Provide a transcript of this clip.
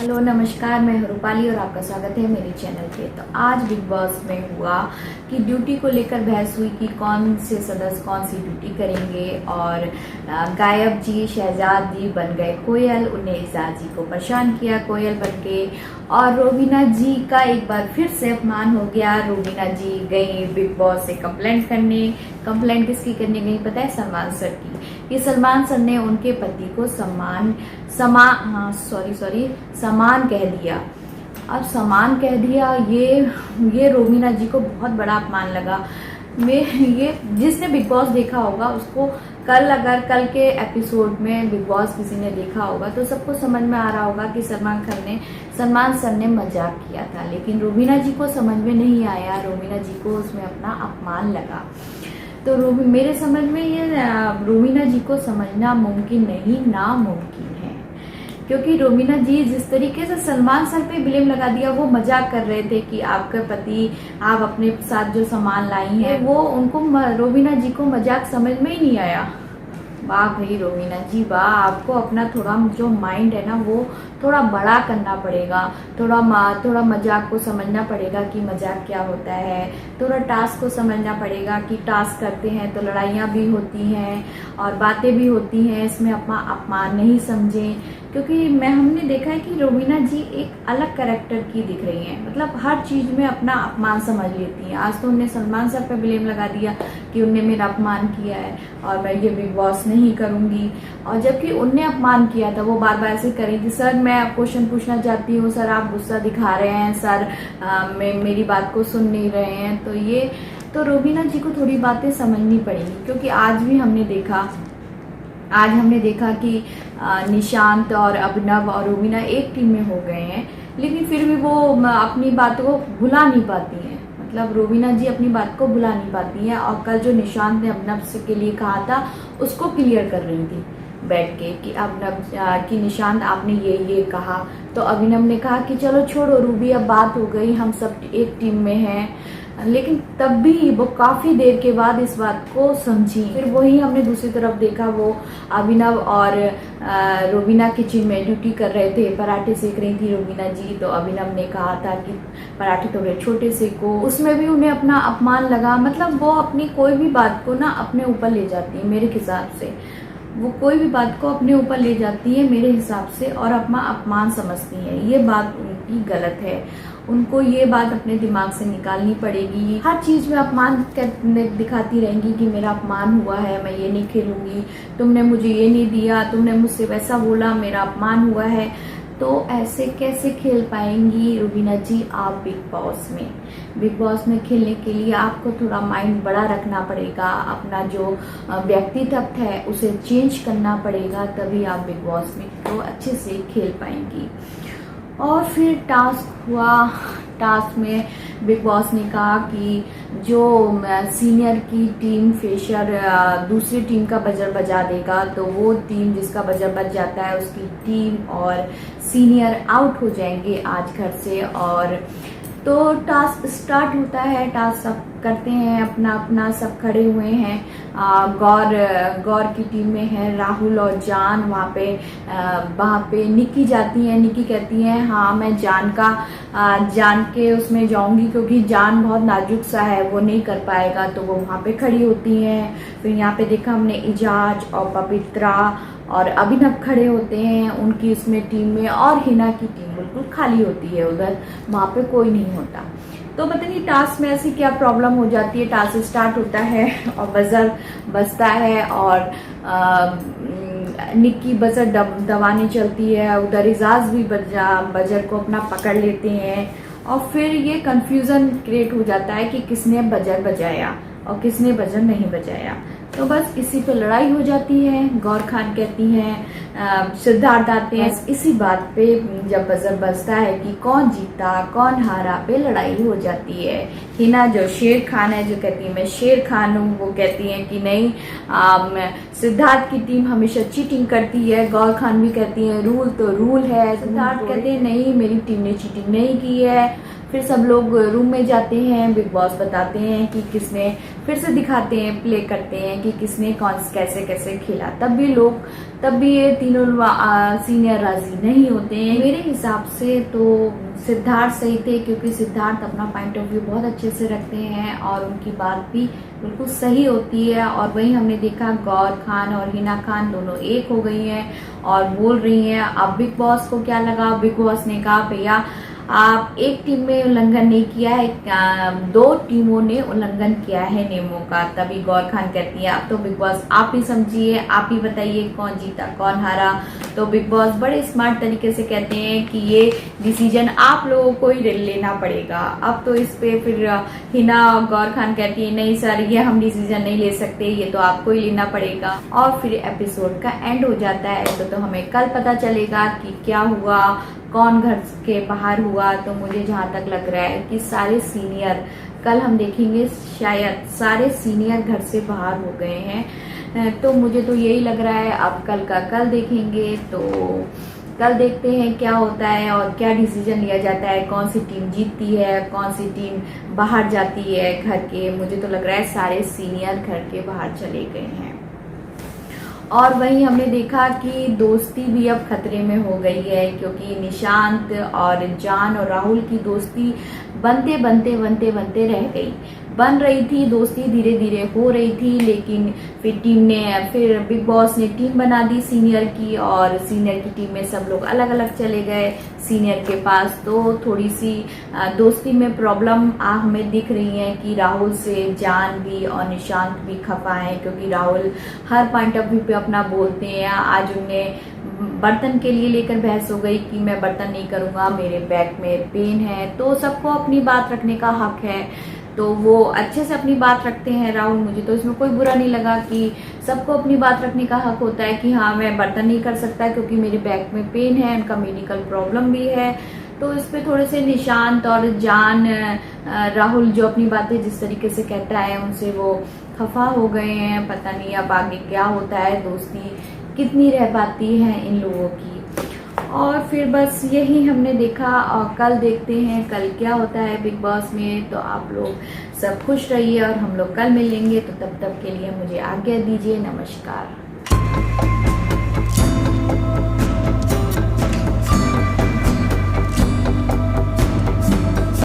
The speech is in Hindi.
हेलो नमस्कार, मैं रूपाली और आपका स्वागत है मेरे चैनल पे। तो आज बिग बॉस में हुआ कि ड्यूटी को लेकर बहस हुई कि कौन से सदस्य कौन सी ड्यूटी करेंगे और गायब जी शहजाद जी बन गए कोयल, उन्हें इजाज जी को परेशान किया कोयल बन के। और रोबीना जी का एक बार फिर से अपमान हो गया। रोबीना जी गई बिग बॉस से कंप्लेंट करने। कंप्लेंट किसकी करने गई पता है? सलमान सर की। कि सलमान सर ने उनके पति को समान कह दिया। अब समान कह दिया, ये रोबीना जी को बहुत बड़ा अपमान लगा। ये जिसने बिग बॉस देखा होगा उसको अगर कल के एपिसोड में बिग बॉस किसी ने देखा होगा तो सबको समझ में आ रहा होगा कि सलमान सर ने मजाक किया था, लेकिन रोबीना जी को समझ में नहीं आया। रोबीना जी को उसमें अपना अपमान लगा। तो मेरे समझ में ये रोबीना जी को समझना मुमकिन नहीं, नामुमकिन है। क्योंकि रोबीना जी जिस तरीके से सलमान सर पे ब्लेम लगा दिया, वो मजाक कर रहे थे कि आपका पति, आप अपने साथ जो सामान लाई हैं, वो उनको रोबीना जी को मजाक समझ में ही नहीं आया। वाह भाई रोबीना जी वाह, आपको अपना थोड़ा जो माइंड है ना वो थोड़ा बड़ा करना पड़ेगा। थोड़ा मजाक को समझना पड़ेगा कि मजाक क्या होता है। थोड़ा टास्क को समझना पड़ेगा कि टास्क करते हैं तो लड़ाइयाँ भी होती हैं और बातें भी होती हैं। इसमें अपना अपमान नहीं समझें। क्योंकि हमने देखा है कि रोबीना जी एक अलग कैरेक्टर की दिख रही हैं। मतलब हर चीज़ में अपना अपमान समझ लेती हैं। आज तो उन्हें सलमान सर पे ब्लेम लगा दिया कि उनने मेरा अपमान किया है और मैं ये बिग बॉस नहीं करूँगी। और जबकि उनने अपमान किया था, वो बार बार ऐसे करी थी, सर मैं क्वेश्चन पूछना चाहती हूँ, सर आप गुस्सा दिखा रहे हैं, सर मेरी बात को सुन नहीं रहे हैं। तो रोबीना जी को थोड़ी बातें समझनी पड़ेंगी। क्योंकि आज हमने देखा कि निशांत और अभिनव और रोबीना एक टीम में हो गए हैं, लेकिन फिर भी वो अपनी बात को भुला नहीं पाती हैं। मतलब रोबीना जी अपनी बात को भुला नहीं पाती हैं। और कल जो निशांत ने अभिनव से के लिए कहा था उसको क्लियर कर रही थी बैठ के कि अभिनव कि निशांत आपने ये कहा। तो अभिनव ने कहा कि चलो छोड़ो रूबी, अब बात हो गई, हम सब एक टीम में हैं। लेकिन तब भी वो काफी देर के बाद इस बात को समझी। फिर वही हमने दूसरी तरफ देखा, वो अभिनव और रोबीना किचन में ड्यूटी कर रहे थे, पराठे सेक रही थी रोबीना जी। तो अभिनव ने कहा था कि पराठे थोड़े छोटे सेको। उसमें भी उन्हें अपना अपमान लगा। मतलब वो अपनी कोई भी बात को ना अपने ऊपर ले जाती है मेरे हिसाब से। वो कोई भी बात को अपने ऊपर ले जाती है मेरे हिसाब से और अपना अपमान समझती है। ये बात उनकी गलत है। उनको ये बात अपने दिमाग से निकालनी पड़ेगी। हर चीज में अपमान दिखाती रहेंगी कि मेरा अपमान हुआ है, मैं ये नहीं खेलूंगी, तुमने मुझे ये नहीं दिया, तुमने मुझसे वैसा बोला, मेरा अपमान हुआ है। तो ऐसे कैसे खेल पाएंगी रोबीना जी आप बिग बॉस में खेलने के लिए आपको थोड़ा माइंड बड़ा रखना पड़ेगा। अपना जो व्यक्तित्व है उसे चेंज करना पड़ेगा, तभी आप बिग बॉस में तो अच्छे से खेल पाएंगी। और फिर टास्क हुआ। टास्क में बिग बॉस ने कहा कि जो सीनियर की टीम फ्रेशर दूसरी टीम का बजर बजा देगा, तो वो टीम जिसका बजर बज जाता है उसकी टीम और सीनियर आउट हो जाएंगे आज घर से। और तो टास्क स्टार्ट होता है। टास्क सब करते हैं अपना अपना, सब खड़े हुए हैं। गौर की टीम में है राहुल और जान। वहाँ पे निक्की जाती है। निक्की कहती है हाँ मैं जान के उसमें जाऊंगी, क्योंकि जान बहुत नाजुक सा है, वो नहीं कर पाएगा। तो वो वहाँ पे खड़ी होती हैं। फिर यहाँ पे देखा हमने इजाज और पवित्रा और अभिनव खड़े होते हैं उनकी उसमें टीम में, और हिना की टीम बिल्कुल खाली होती है, उधर वहाँ पे कोई नहीं होता। तो पता नहीं टास्क में ऐसी क्या प्रॉब्लम हो जाती है। टास्क स्टार्ट होता है और बजर बजता है और निक्की बजर दबाने चलती है, उधर इजाज भी बजर को अपना पकड़ लेते हैं। और फिर ये कंफ्यूजन क्रिएट हो जाता है कि किसने बजर बजाया और किसने बजर नहीं बजाया। तो बस इसी पे लड़ाई हो जाती है। गौर खान कहती हैं, सिद्धार्थ आते हैं। इसी बात पे जब बजर बजता है कि कौन जीता कौन हारा पे लड़ाई हो जाती है। हिना जो शेर खान है, जो कहती है मैं शेर खान हूँ, वो कहती है कि नहीं सिद्धार्थ की टीम हमेशा चीटिंग करती है। गौर खान भी कहती है रूल तो रूल है। सिद्धार्थ कहते हैं नहीं मेरी टीम ने चीटिंग नहीं की है। फिर सब लोग रूम में जाते हैं, बिग बॉस बताते हैं कि किसने। फिर से दिखाते हैं, प्ले करते हैं कि किसने कौन कैसे कैसे खेला। तब भी ये तीनों सीनियर राजी नहीं होते हैं। मेरे हिसाब से तो सिद्धार्थ सही थे, क्योंकि सिद्धार्थ अपना पॉइंट ऑफ व्यू बहुत अच्छे से रखते हैं और उनकी बात भी बिल्कुल सही होती है। और वहीं हमने देखा गौर खान और हिना खान दोनों एक हो गई हैं और बोल रही हैं। अब बिग बॉस को क्या लगा, बिग बॉस ने कहा भैया आप एक टीम में उल्लंघन नहीं किया है, 2 टीमों ने उल्लंघन किया है नियमों का। तभी गौर खान कहती है अब तो बिग बॉस आप ही समझिए, आप ही बताइए कौन जीता कौन हारा। तो बिग बॉस बड़े स्मार्ट तरीके से कहते हैं कि ये डिसीजन आप लोगों को ही लेना पड़ेगा। अब तो इस पे फिर हिना और गौर खान कहती है नहीं सर, ये हम डिसीजन नहीं ले सकते, ये तो आपको ही लेना पड़ेगा। और फिर एपिसोड का एंड हो जाता है। तो हमें कल पता चलेगा कि क्या हुआ, कौन घर के बाहर हुआ। तो मुझे जहां तक लग रहा है कि सारे सीनियर, कल हम देखेंगे शायद सारे सीनियर घर से बाहर हो गए हैं। तो मुझे तो यही लग रहा है। अब कल का कल देखेंगे, तो कल देखते हैं क्या होता है और क्या डिसीजन लिया जाता है, कौन सी टीम जीतती है, कौन सी टीम बाहर जाती है घर के। मुझे तो लग रहा है सारे सीनियर घर के बाहर चले गए हैं। और वहीं हमने देखा कि दोस्ती भी अब खतरे में हो गई है, क्योंकि निशांत और जान और राहुल की दोस्ती बनते रह गई। बन रही थी दोस्ती, धीरे धीरे हो रही थी, लेकिन फिर बिग बॉस ने टीम बना दी सीनियर की, और सीनियर की टीम में सब लोग अलग अलग चले गए सीनियर के पास। तो थोड़ी सी दोस्ती में प्रॉब्लम हमें दिख रही है कि राहुल से जान भी और निशांत भी खफा है, क्योंकि राहुल हर पॉइंट ऑफ व्यू पे अपना बोलते हैं। आज उनने बर्तन के लिए लेकर बहस हो गई कि मैं बर्तन नहीं करूंगा, मेरे बैक में पेन है। तो सबको अपनी बात रखने का हक है, तो वो अच्छे से अपनी बात रखते हैं राहुल। मुझे तो इसमें कोई बुरा नहीं लगा कि सबको अपनी बात रखने का हक होता है कि हाँ मैं बर्तन नहीं कर सकता क्योंकि मेरे बैक में पेन है, उनका मेडिकल प्रॉब्लम भी है। तो इस पे थोड़े से निशांत और जान, राहुल जो अपनी बातें जिस तरीके से कहता है उनसे वो खफा हो गए हैं। पता नहीं अब आगे क्या होता है, दोस्ती कितनी रह पाती है इन लोगों की। और फिर बस यही हमने देखा, और कल देखते हैं कल क्या होता है बिग बॉस में। तो आप लोग सब खुश रहिए और हम लोग कल मिलेंगे। तो तब तक के लिए मुझे आज्ञा दीजिए, नमस्कार।